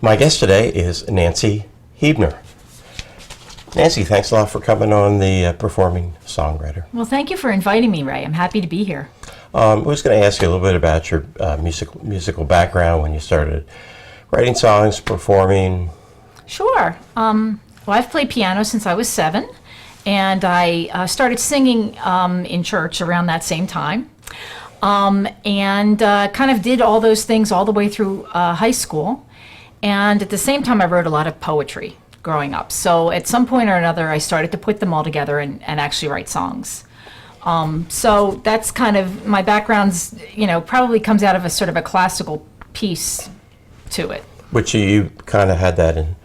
My guest today is Nancy Huebner. Nancy, thanks a lot for coming on the Performing Songwriter. Well, thank you for inviting me, Ray. I'm happy to be here. I was going to ask you a little bit about your musical background, when you started writing songs, performing. Sure. Well, I've played piano since I was 7, and I started singing in church around that same time, and kind of did all those things all the way through high school. And at the same time, I wrote a lot of poetry growing up. So at some point or another, I started to put them all together and actually write songs. So that's kind of my background's, probably comes out of a sort of a classical piece to it. Which you kind of had that in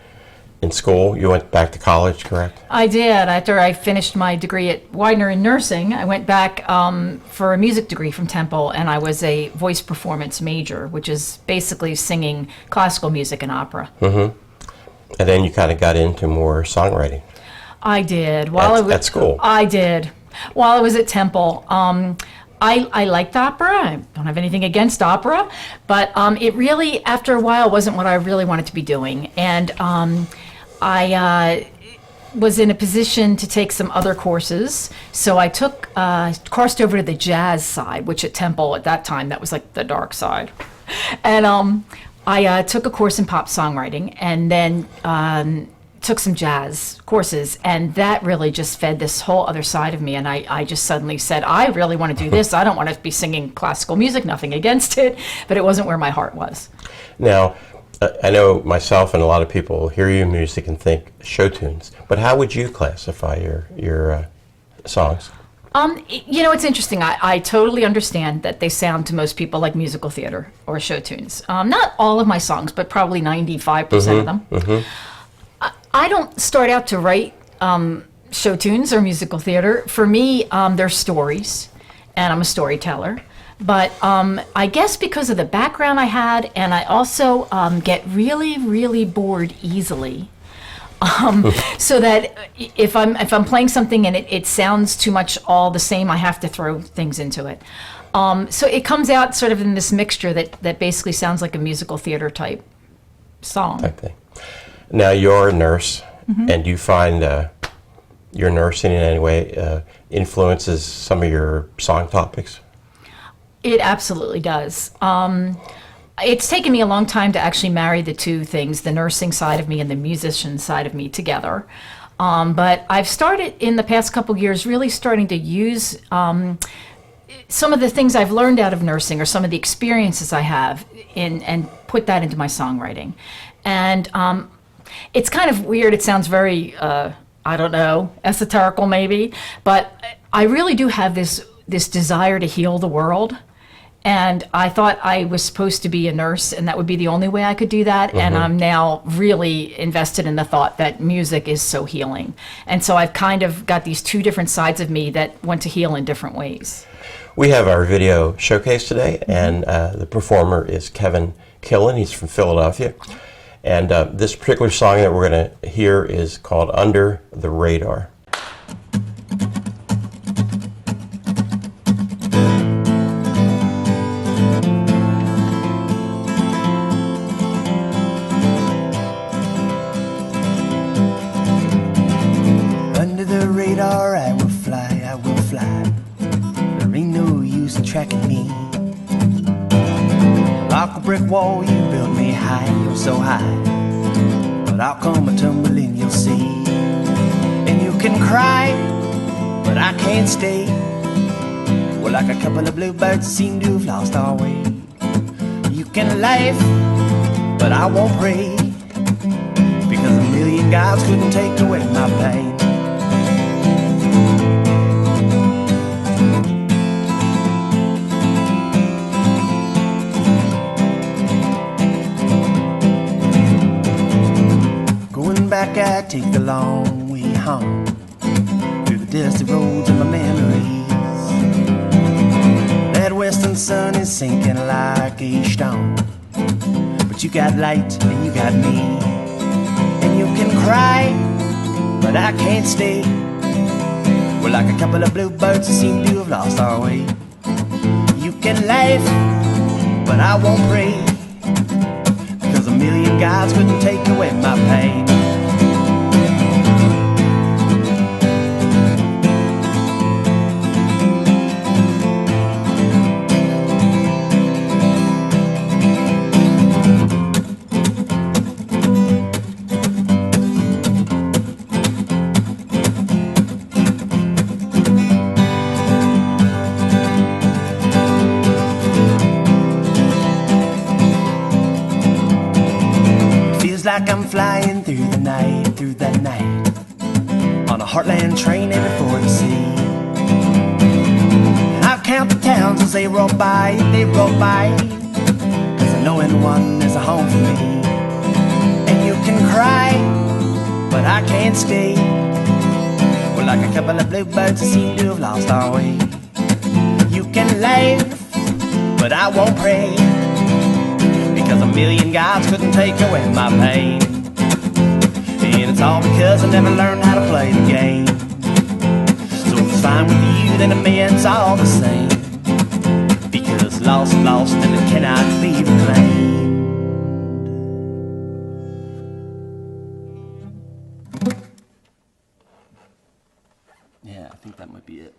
school. You went back to college, correct? I did. After I finished my degree at Huebner in nursing, I went back for a music degree from Temple, and I was a voice performance major, which is basically singing classical music and opera. Mm-hmm. And then you kind of got into more songwriting. I did. At school? I did. While I was at Temple, I liked opera. I don't have anything against opera, but it really, after a while, wasn't what I really wanted to be doing. And I was in a position to take some other courses, so I crossed over to the jazz side, which at Temple at that time, that was like the dark side. And I took a course in pop songwriting, and then took some jazz courses, and that really just fed this whole other side of me. And I just suddenly said, I really want to do this. I don't want to be singing classical music, nothing against it, but it wasn't where my heart was. Now, I know myself and a lot of people hear your music and think show tunes, but how would you classify your songs? It's interesting. I totally understand that they sound to most people like musical theater or show tunes. Not all of my songs, but probably 95% of them. Mm-hmm. I don't start out to write show tunes or musical theater. For me, they're stories, and I'm a storyteller. But I guess because of the background I had, and I also get really, really bored easily. So that if I'm playing something and it sounds too much all the same, I have to throw things into it. So it comes out sort of in this mixture that basically sounds like a musical theater type song. Okay. Now, you're a nurse, mm-hmm. and do you find your nursing in any way influences some of your song topics? It absolutely does. It's taken me a long time to actually marry the two things, the nursing side of me and the musician side of me, together. But I've started in the past couple years really starting to use some of the things I've learned out of nursing, or some of the experiences I have, and put that into my songwriting. And it's kind of weird. It sounds very, esoterical maybe, but I really do have this desire to heal the world. And I thought I was supposed to be a nurse, and that would be the only way I could do that. Mm-hmm. And I'm now really invested in the thought that music is so healing. And so I've kind of got these two different sides of me that want to heal in different ways. We have our video showcase today, and the performer is Killin. He's from Philadelphia. And this particular song that we're going to hear is called Under the Radar. I will fly. There ain't no use in tracking me. Like a brick wall, you built me high, you're so high. But I'll come a tumbling, you'll see. And you can cry, but I can't stay. We're like a couple of bluebirds seem to have lost our way. You can laugh, but I won't pray, because a million gods couldn't take away my pain. Back, I take the long way home through the dusty roads of my memories. That western sun is sinking like a stone, but you got light and you got me. And you can cry, but I can't stay. We're like a couple of bluebirds who seem to have lost our way. You can laugh, but I won't pray, because a million gods couldn't take away my pain. Like I'm flying through the night, on a heartland train headed for the sea. And I count the towns as they roll by, cause I know in one is a home for me. And you can cry, but I can't stay. We're like a couple of bluebirds that seem to have lost our way. You can laugh, but I won't pray, because a million gods couldn't take away my pain. And it's all because I never learned how to play the game. So if it's fine with you, then to me it's all the same, because lost and it cannot be reclaimed. Yeah, I think that might be it.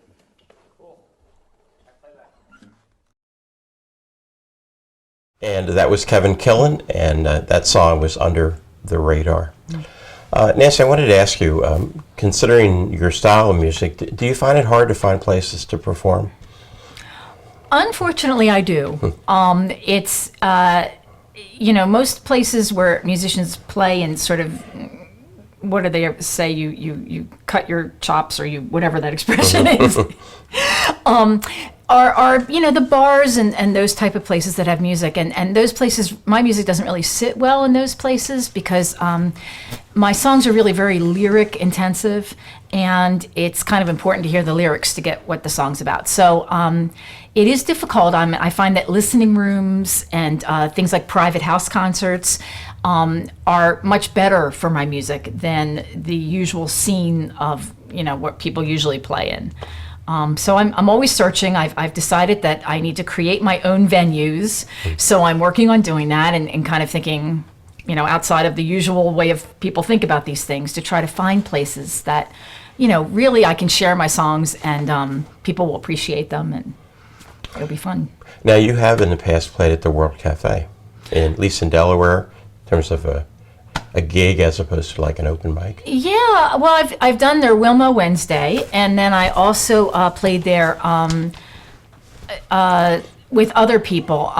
And that was Kevin Killin, and that song was Under the Radar. Nancy, I wanted to ask you, considering your style of music, do you find it hard to find places to perform? Unfortunately, I do. It's, most places where musicians play and sort of, what do they say, you cut your chops, or you, whatever that expression is. Are the bars and those type of places that have music, and those places, my music doesn't really sit well in those places, because my songs are really very lyric intensive, and it's kind of important to hear the lyrics to get what the song's about. So it is difficult. I find that listening rooms and things like private house concerts are much better for my music than the usual scene of what people usually play in. So I'm always searching. I've decided that I need to create my own venues. So I'm working on doing that, and kind of thinking, outside of the usual way of people think about these things, to try to find places that, really I can share my songs, and people will appreciate them, and it'll be fun. Now, you have in the past played at the World Cafe, at least in Delaware, in terms of a gig as opposed to like an open mic. Yeah, well, I've done their Wilma Wednesday, and then I also played there with other people.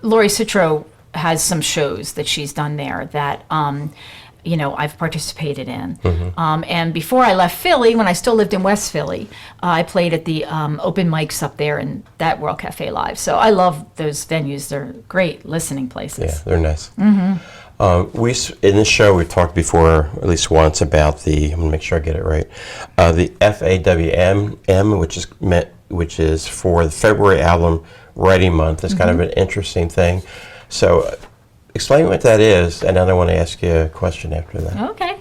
Lori Citro has some shows that she's done there that I've participated in. Mm-hmm. And before I left Philly, when I still lived in West Philly, I played at the open mics up there in that World Cafe Live. So I love those venues. They're great listening places. Yeah, they're nice. Mm-hmm. In this show, we talked before, at least once, about I'm going to make sure I get it right, the FAWM, which is for the February album writing month. It's kind of an interesting thing. So explain what that is, and then I want to ask you a question after that. Okay.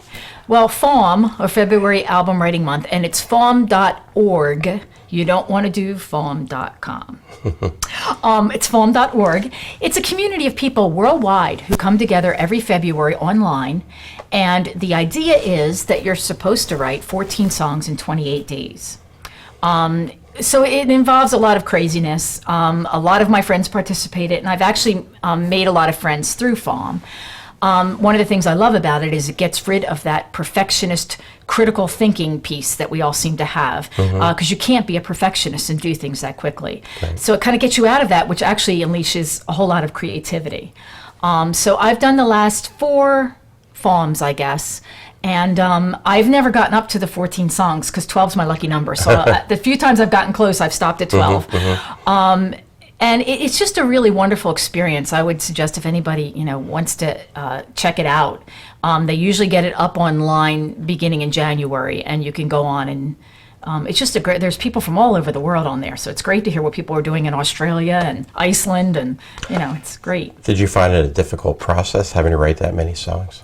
Well, FAWM, or February Album Writing Month, and it's FAWM.org. You don't want to do FAWM.com. It's FAWM.org. It's a community of people worldwide who come together every February online, and the idea is that you're supposed to write 14 songs in 28 days. So it involves a lot of craziness. A lot of my friends participated, and I've actually made a lot of friends through FAWM. One of the things I love about it is it gets rid of that perfectionist, critical thinking piece that we all seem to have, because you can't be a perfectionist and do things that quickly. Right. So it kind of gets you out of that, which actually unleashes a whole lot of creativity. So I've done the last 4 FAWMs, I guess, and I've never gotten up to the 14 songs, because 12 is my lucky number. So the few times I've gotten close, I've stopped at 12. And it's just a really wonderful experience. I would suggest if anybody wants to check it out, they usually get it up online beginning in January, and you can go on and it's just there's people from all over the world on there, so it's great to hear what people are doing in Australia and Iceland, and it's great. Did you find it a difficult process having to write that many songs?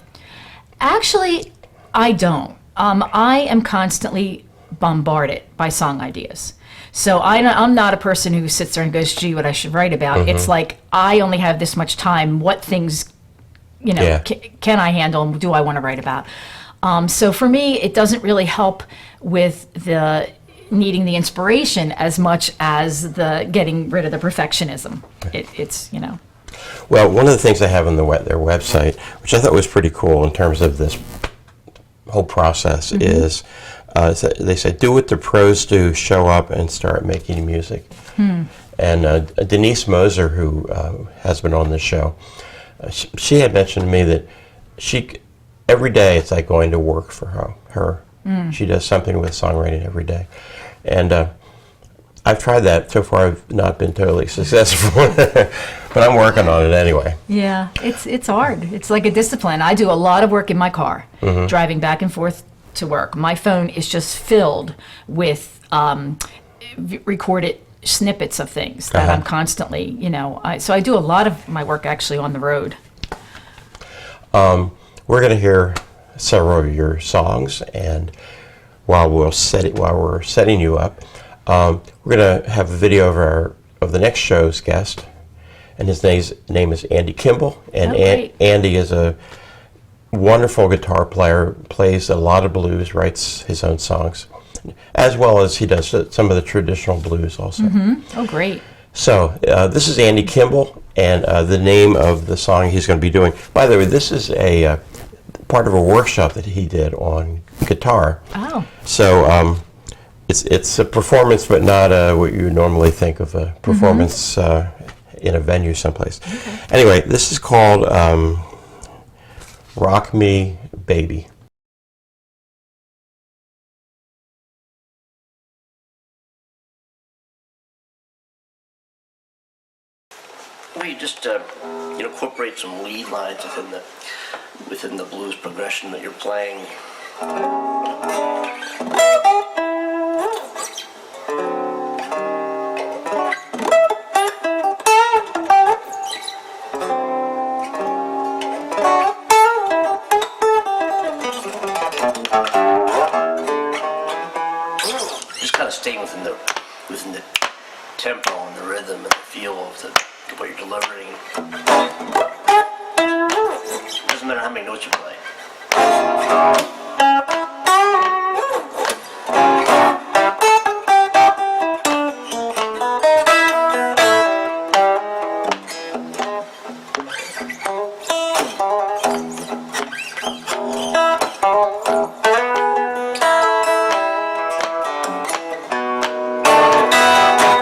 Actually, I don't. I am constantly bombarded by song ideas. So I'm not a person who sits there and goes, gee, what I should write about. It's like, I only have this much time. What things you know, Yeah. can I handle and do I want to write about? So for me, it doesn't really help with the needing the inspiration as much as the getting rid of the perfectionism. It's, you know. Well, one of the things they have on their website, which I thought was pretty cool in terms of this whole process, is they say, do what the pros do, show up and start making music. And Denise Moser, who has been on the show, she had mentioned to me that every day it's like going to work for her. She does something with songwriting every day. And I've tried that. So far, I've not been totally successful, but I'm working on it anyway. Yeah, it's hard. It's like a discipline. I do a lot of work in my car, driving back and forth to work. My phone is just filled with recorded snippets of things that I'm constantly, you know. So I do a lot of my work actually on the road. We're going to hear several of your songs, and while we're setting you up, we're going to have a video of the next show's guest, and his name is Andy Kimball, and Andy is a wonderful guitar player, plays a lot of blues, writes his own songs, as well as he does some of the traditional blues also. Oh, great. So this is Andy Kimball, and the name of the song he's going to be doing. By the way, this is a part of a workshop that he did on guitar. Oh. So it's a performance, but not what you normally think of a performance in a venue someplace. Okay. Anyway, this is called Rock Me Baby. We just incorporate some lead lines within the blues progression that you're playing. Just kind of staying within the tempo and the rhythm and the feel of what you're delivering. Doesn't matter how many notes you play.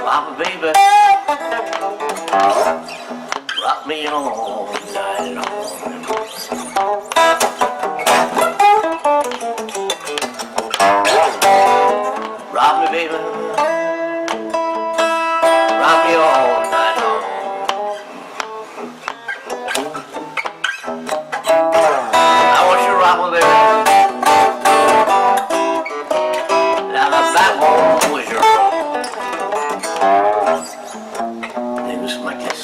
Mama, baby, rock me all night long. Rock me, baby, rock me all night long. I want you to rock me, baby, like a fat one was your home. They was like this.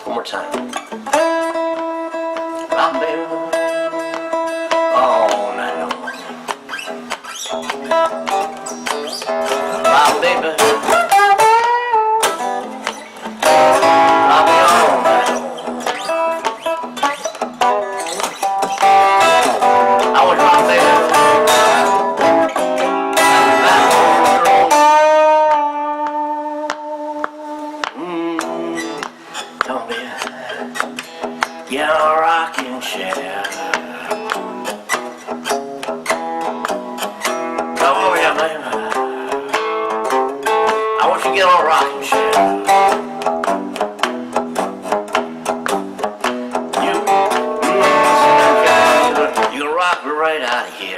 One more time. Rock, baby, all night long. Rock, baby, rock me all night long. I was rock, baby. Don't be get on a rocking chair. Come over here, baby. I want you to get on a rocking chair. You gonna rock me right out of here.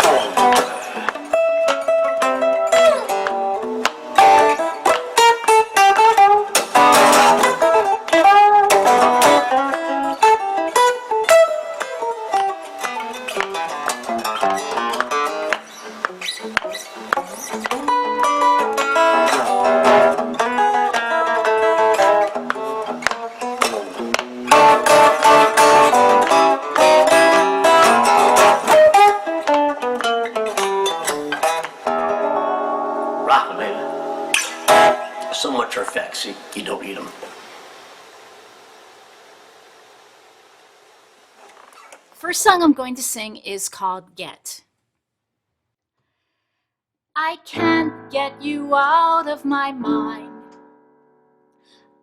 so much are effects, you don't need them. First song I'm going to sing is called Get. I can't get you out of my mind.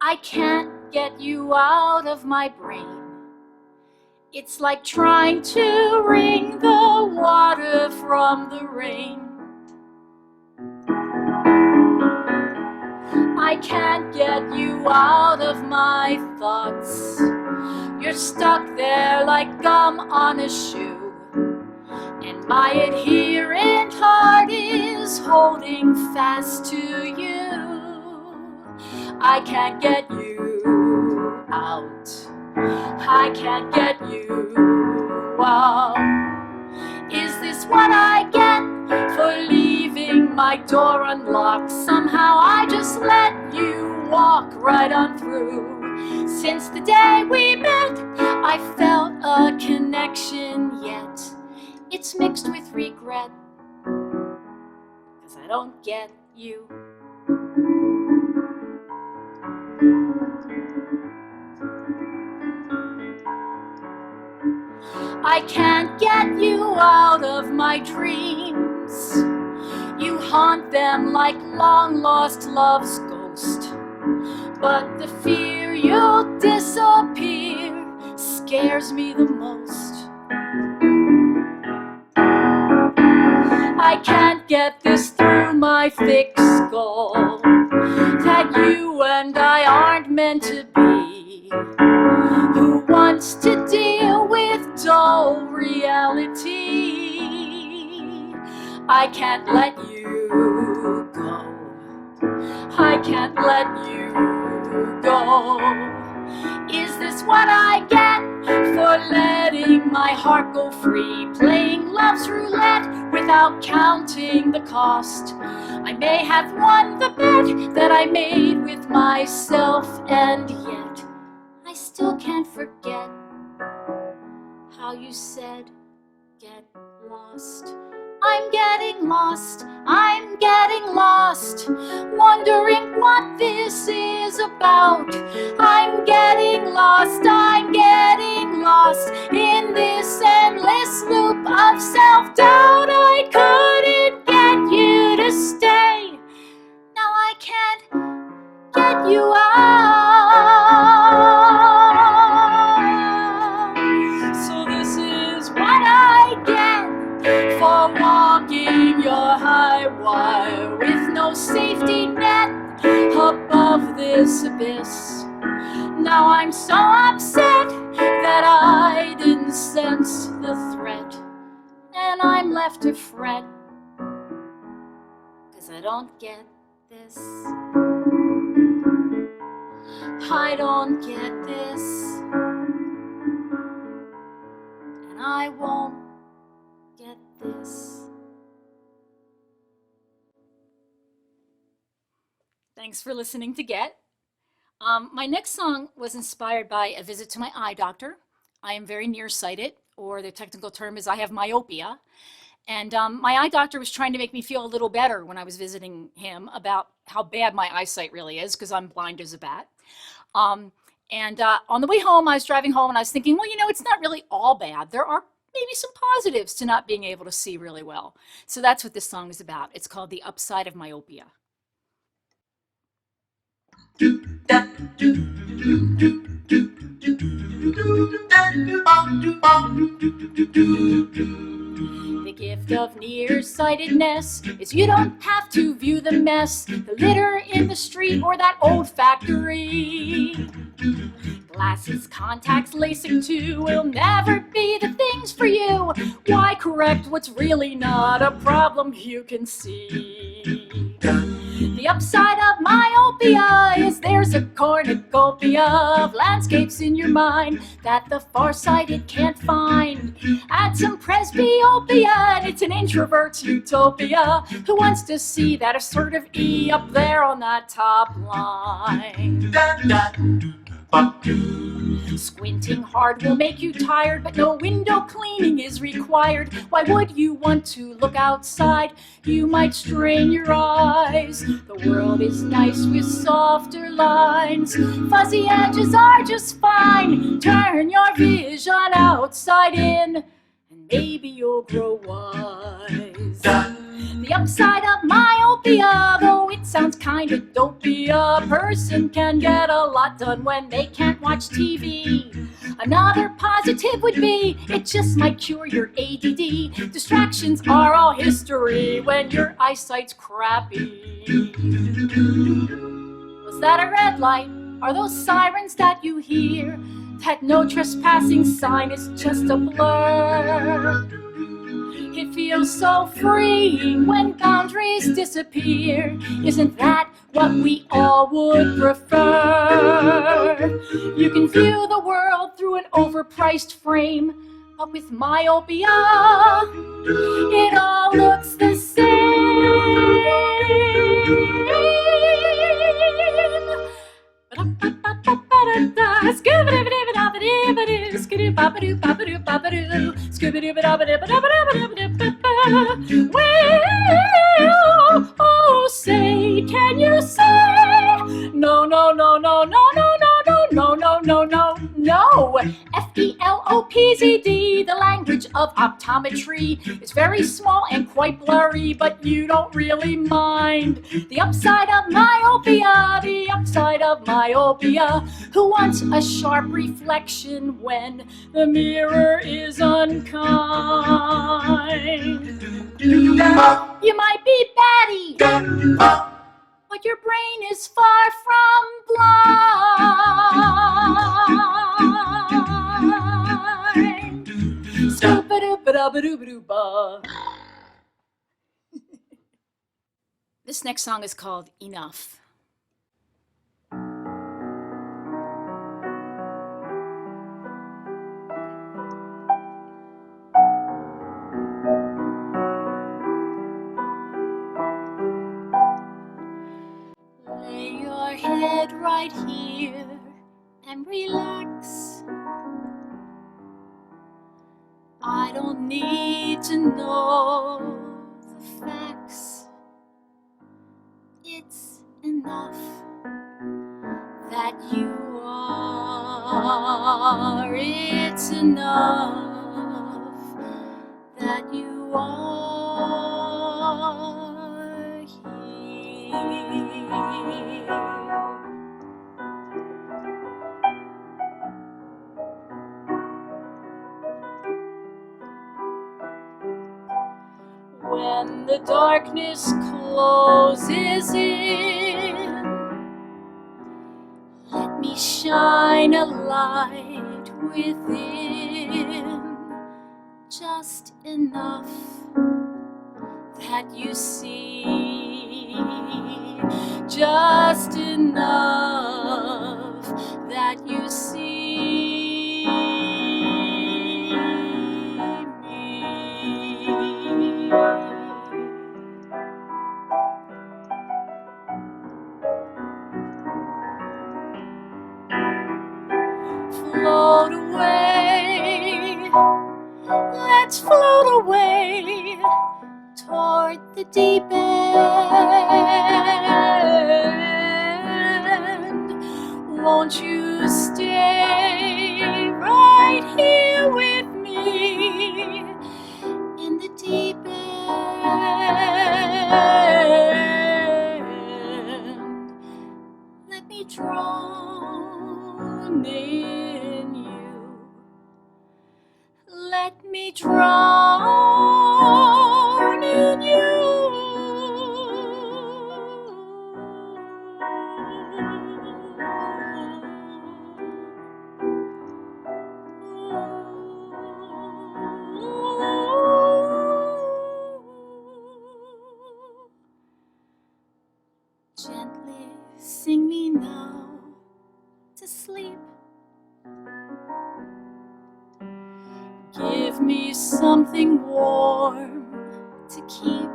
I can't get you out of my brain. It's like trying to wring the water from the rain. I can't get you out of my thoughts. You're stuck there like gum on a shoe, and my adherent heart is holding fast to you. I can't get you out. I can't get you out. Is this what I get for leaving my door unlocked? Somehow I just let you walk right on through. Since the day we met, I felt a connection, yet it's mixed with regret, 'cause I don't get you. I can't get you out of my dreams. You haunt them like long-lost love's ghost. But the fear you'll disappear scares me the most. I can't get this through my thick skull, that you and I aren't meant to be. Who wants to deal with dull reality? I can't let you go. I can't let you go. Is this what I get for letting my heart go free? Playing love's roulette without counting the cost. I may have won the bet that I made with myself, and yet I still can't forget how you said, get lost. I'm getting lost, I'm getting lost, wondering what this is about. I'm getting lost in this endless loop of self-doubt. I couldn't get you to stay, now I can't get you out. So this is what I get for walking your high wire with no safety net above this abyss. Now I'm so upset that I didn't sense the threat, and I'm left to fret, 'cause I don't get this. I don't get this, and I won't get this. Thanks for listening to Get. My next song was inspired by a visit to my eye doctor. I am very nearsighted, or the technical term is I have myopia. And my eye doctor was trying to make me feel a little better when I was visiting him about how bad my eyesight really is, because I'm blind as a bat. On the way home, I was driving home and I was thinking, well, you know, it's not really all bad. There are maybe some positives to not being able to see really well. So that's what this song is about. It's called The Upside of Myopia. The gift of nearsightedness is you don't have to view the mess, the litter in the street, or that old factory. Glasses, contacts, LASIK too will never be the things for you. Why correct what's really not a problem you can see? The upside of myopia is there's a cornucopia of landscapes in your mind that the farsighted can't find. Add some presbyopia and it's an introvert's utopia who wants to see that assertive E up there on that top line. Squinting hard will make you tired, but no window cleaning is required. Why would you want to look outside? You might strain your eyes. The world is nice with softer lines. Fuzzy edges are just fine. Turn your vision outside in, and maybe you'll grow wise. The upside of myopia, though it sounds kinda dopey, a person can get a lot done when they can't watch TV. Another positive would be, it just might cure your ADD. Distractions are all history when your eyesight's crappy. Was that a red light? Are those sirens that you hear? That no trespassing sign is just a blur. It feels so freeing when boundaries disappear. Isn't that what we all would prefer? You can view the world through an overpriced frame, but with myopia, it all looks the same. Well, oh, say, can you say no, no, no, no, no, no, no, no, no, no, no, no? FELOPZD, the language of optometry, is very small and quite blurry, but you don't really mind. The upside of myopia, the upside of myopia. Who wants a sharp reflection when the mirror is unkind? You might be batty, but your brain is far from blind. Scoop-a-doop-a-dub-a-doob-a-doob-a. This next song is called Enough. Lay your head right here and relax. I don't need to know the facts. It's enough that you are. It's enough that you are here. When the darkness closes in, let me shine a light within, just enough that you see, just enough that you see. Float away, let's float away toward the deep end. Won't you stay right here with me in the deep end? Let me drown in you. Let me drown in you. Gently sing me now to sleep. Give me something warm to keep.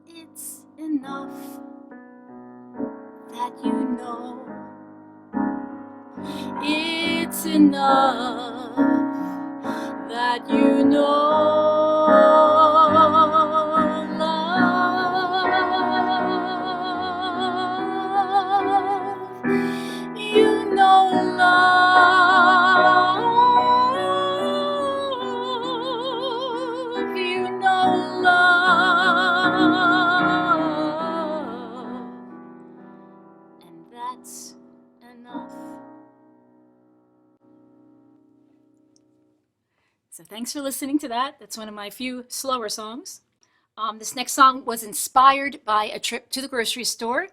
It's enough that you know it's enough that you know love. You know love. You know love. And that's enough. So thanks for listening to that. That's one of my few slower songs. This next song was inspired by a trip to the grocery store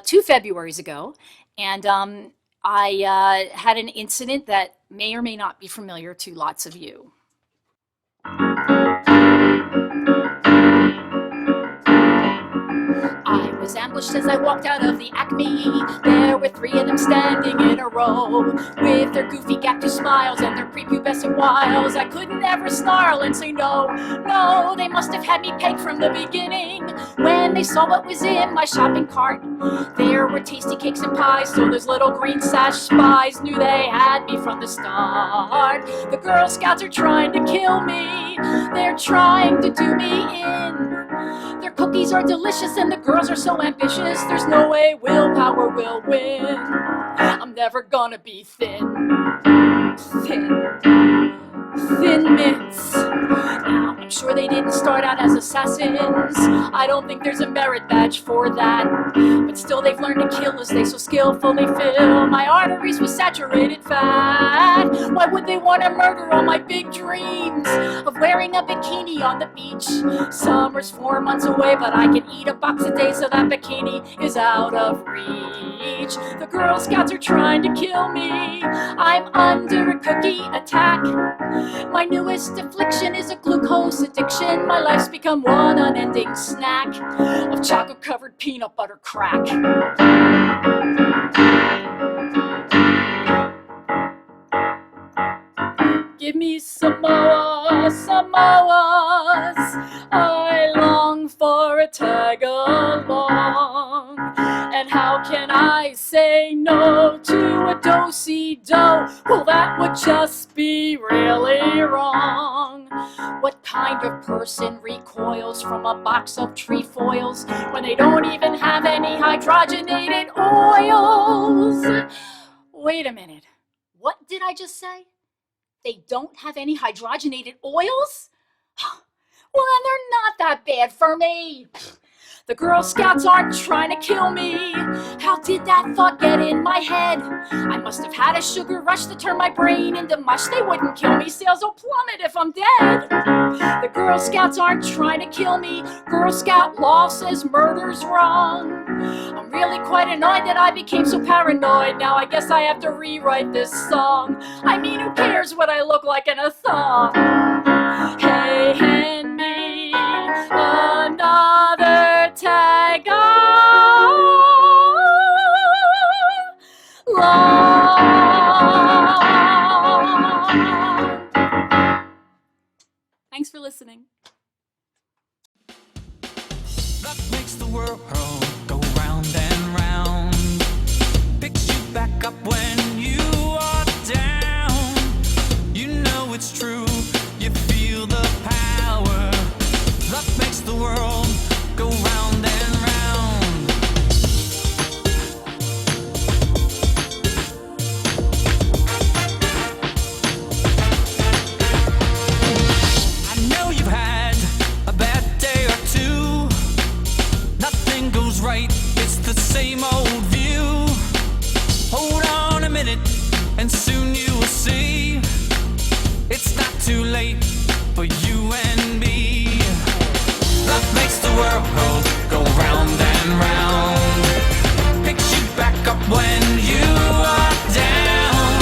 2 Februaries ago. And I had an incident that may or may not be familiar to lots of you. I was ambushed as I walked out of the Acme. There were 3 of them standing in a row, with their goofy cactus smiles and their prepubescent wiles. I couldn't ever snarl and say no, no. They must have had me pegged from the beginning when they saw what was in my shopping cart. There were tasty cakes and pies, so those little green sash spies knew they had me from the start. The Girl Scouts are trying to kill me. They're trying to do me in. Their cookies are delicious and the girls are so ambitious. There's no way willpower will win. I'm never gonna be thin. Thin mints. Now, I'm sure they didn't start out as assassins. I don't think there's a merit badge for that. But still they've learned to kill as they so skillfully fill my arteries with saturated fat. Why would they want to murder all my big dreams of wearing a bikini on the beach? Summer's 4 months away, but I can eat a box a day, so that bikini is out of reach. The Girl Scouts are trying to kill me. I'm under a cookie attack. My newest affliction is a glucose addiction. My life's become one unending snack of chocolate-covered peanut butter crack. Give me Samoa, Samoas. I long for a tag-along. And how can I say no to a do-si-do? Well, that would just be really wrong. What kind of person recoils from a box of trefoils when they don't even have any hydrogenated oils? Wait a minute. What did I just say? They don't have any hydrogenated oils? Well, then they're not that bad for me. The Girl Scouts aren't trying to kill me. How did that thought get in my head? I must have had a sugar rush to turn my brain into mush. They wouldn't kill me. Sales will plummet if I'm dead. The Girl Scouts aren't trying to kill me. Girl Scout law says murder's wrong. I'm really quite annoyed that I became so paranoid. Now I guess I have to rewrite this song. I mean, who cares what I look like in a thong? Hey, hand me another tag along. Thanks for listening. That makes the world go round and round. Picks you back up when you are down. You know it's true, you feel the power. That makes the world go round and round. I know you've had a bad day or two. Nothing goes right, it's the same old view. Hold on a minute, and soon you will see. It's not too late for you and me. Love makes the world go round and round. Picks you back up when you are down.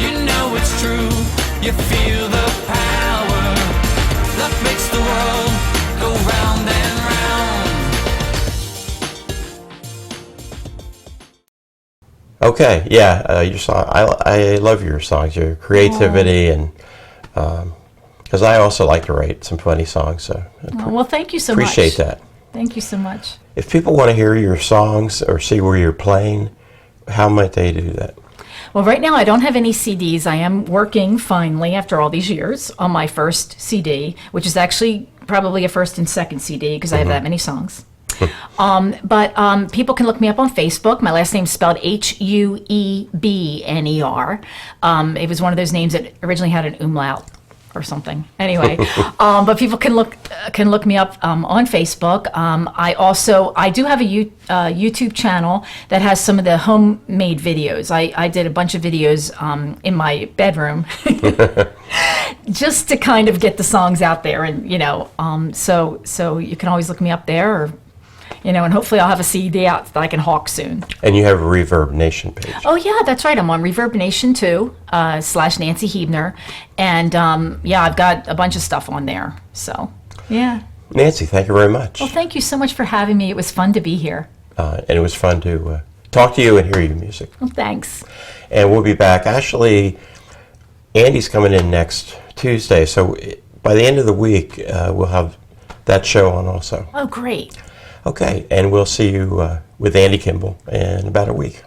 You know it's true, you feel the power. Love makes the world go round and round. Okay, yeah, your song. I love your songs, your creativity, and because I also like to write some funny songs. So Well, thank you so appreciate much. that. Thank you so much. If people want to hear your songs or see where you're playing, how might they do that? Well, right now I don't have any CDs. I am working finally after all these years on my first CD, which is actually probably a first and second CD because I have that many songs. But people can look me up on Facebook. My last name's spelled Huebner. It was one of those names that originally had an umlaut or something. Anyway, but people can look me up on Facebook. I do have a YouTube channel that has some of the homemade videos. I did a bunch of videos in my bedroom just to kind of get the songs out there, and so you can always look me up there, or and hopefully I'll have a CD out that I can hawk soon. And you have a Reverb Nation page. Oh yeah, that's right. I'm on Reverb Nation too, / Nancy Huebner, and I've got a bunch of stuff on there. So yeah. Nancy, thank you very much. Well, thank you so much for having me. It was fun to be here. And it was fun to talk to you and hear your music. Well, thanks. And we'll be back. Actually, Andy's coming in next Tuesday, so by the end of the week, we'll have that show on also. Oh, great. Okay, and we'll see you with Andy Kimball in about a week.